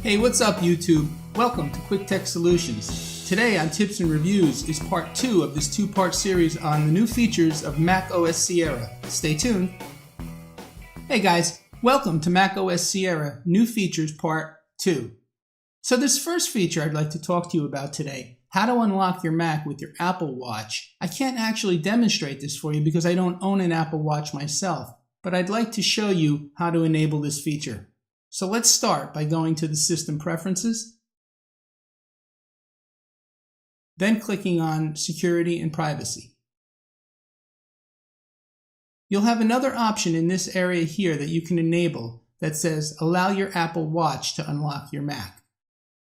Hey, what's up YouTube? Welcome to Quick Tech Solutions. Today on Tips and Reviews is part 2 of this 2-part series on the new features of Mac OS Sierra. Stay tuned. Hey guys, welcome to Mac OS Sierra New Features Part 2. So this first feature I'd like to talk to you about today, how to unlock your Mac with your Apple Watch. I can't actually demonstrate this for you because I don't own an Apple Watch myself, but I'd like to show you how to enable this feature. So let's start by going to the System Preferences, then clicking on Security and Privacy. You'll have another option in this area here that you can enable that says Allow your Apple Watch to unlock your Mac.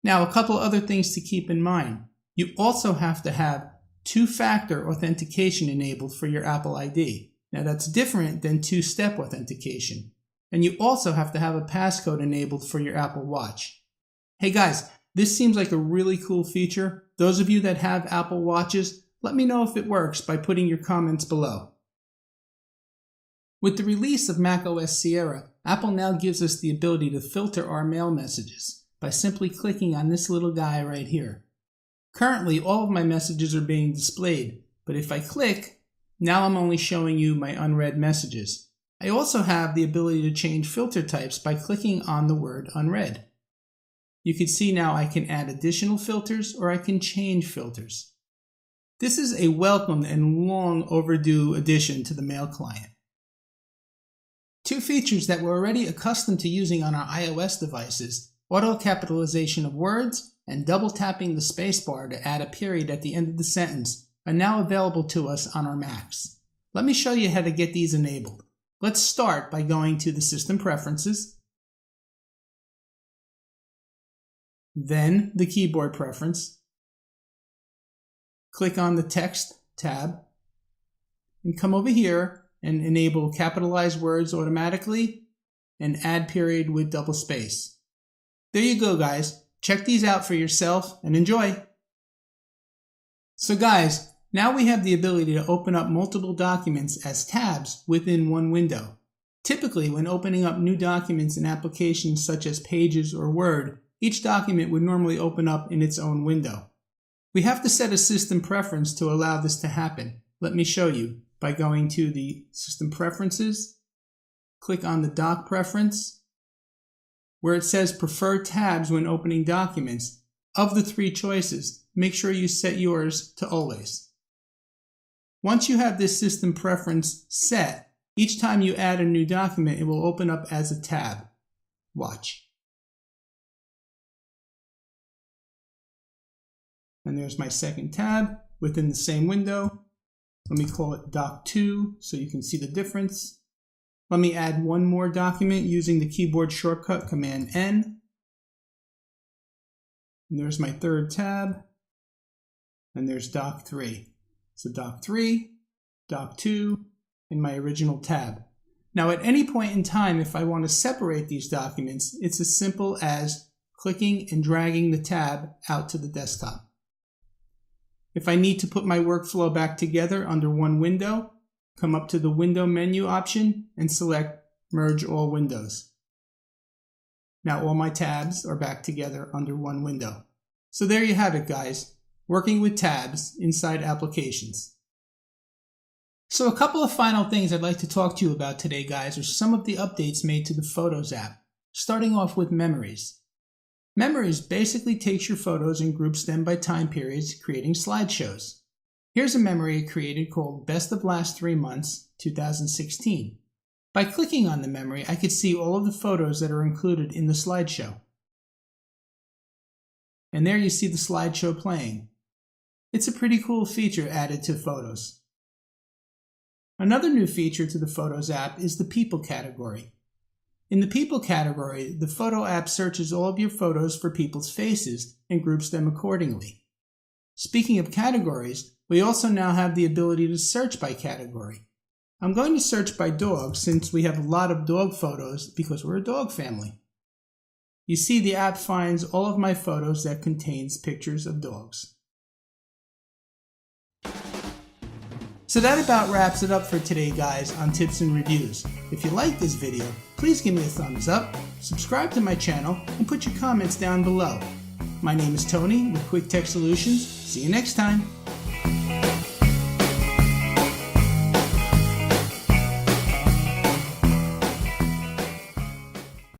Now, a couple other things to keep in mind. You also have to have two-factor authentication enabled for your Apple ID. Now, that's different than two-step authentication. And you also have to have a passcode enabled for your Apple Watch. Hey guys, this seems like a really cool feature. Those of you that have Apple Watches, let me know if it works by putting your comments below. With the release of Mac OS Sierra, Apple now gives us the ability to filter our mail messages by simply clicking on this little guy right here. Currently, all of my messages are being displayed, but if I click, now I'm only showing you my unread messages. I also have the ability to change filter types by clicking on the word unread. You can see now I can add additional filters or I can change filters. This is a welcome and long overdue addition to the Mail client. Two features that we're already accustomed to using on our iOS devices, auto capitalization of words and double tapping the spacebar to add a period at the end of the sentence, are now available to us on our Macs. Let me show you how to get these enabled. Let's start by going to the System Preferences, then the Keyboard Preference, click on the Text tab, and come over here and enable capitalized words automatically and add period with double space. There you go guys, check these out for yourself and enjoy! So guys, now we have the ability to open up multiple documents as tabs within one window. Typically, when opening up new documents in applications such as Pages or Word, each document would normally open up in its own window. We have to set a system preference to allow this to happen. Let me show you by going to the System Preferences, click on the Doc Preference, where it says Prefer tabs when opening documents. Of the three choices, make sure you set yours to Always. Once you have this system preference set, each time you add a new document, it will open up as a tab. Watch. And there's my second tab within the same window. Let me call it Doc 2 so you can see the difference. Let me add one more document using the keyboard shortcut Command N. And there's my third tab. And there's Doc 3. So Doc 3, Doc 2, and my original tab. Now at any point in time, if I want to separate these documents, it's as simple as clicking and dragging the tab out to the desktop. If I need to put my workflow back together under one window, come up to the Window menu option and select Merge All Windows. Now all my tabs are back together under one window. So there you have it guys. Working with tabs inside applications. So a couple of final things I'd like to talk to you about today, guys, are some of the updates made to the Photos app, starting off with Memories. Memories basically takes your photos and groups them by time periods, creating slideshows. Here's a memory I created called Best of Last 3 Months, 2016. By clicking on the memory, I could see all of the photos that are included in the slideshow. And there you see the slideshow playing. It's a pretty cool feature added to Photos. Another new feature to the Photos app is the People category. In the People category, the Photo app searches all of your photos for people's faces and groups them accordingly. Speaking of categories, we also now have the ability to search by category. I'm going to search by dog since we have a lot of dog photos because we're a dog family. You see the app finds all of my photos that contains pictures of dogs. So that about wraps it up for today, guys, on tips and reviews. If you like this video, please give me a thumbs up, subscribe to my channel, and put your comments down below. My name is Tony with Quick Tech Solutions. See you next time.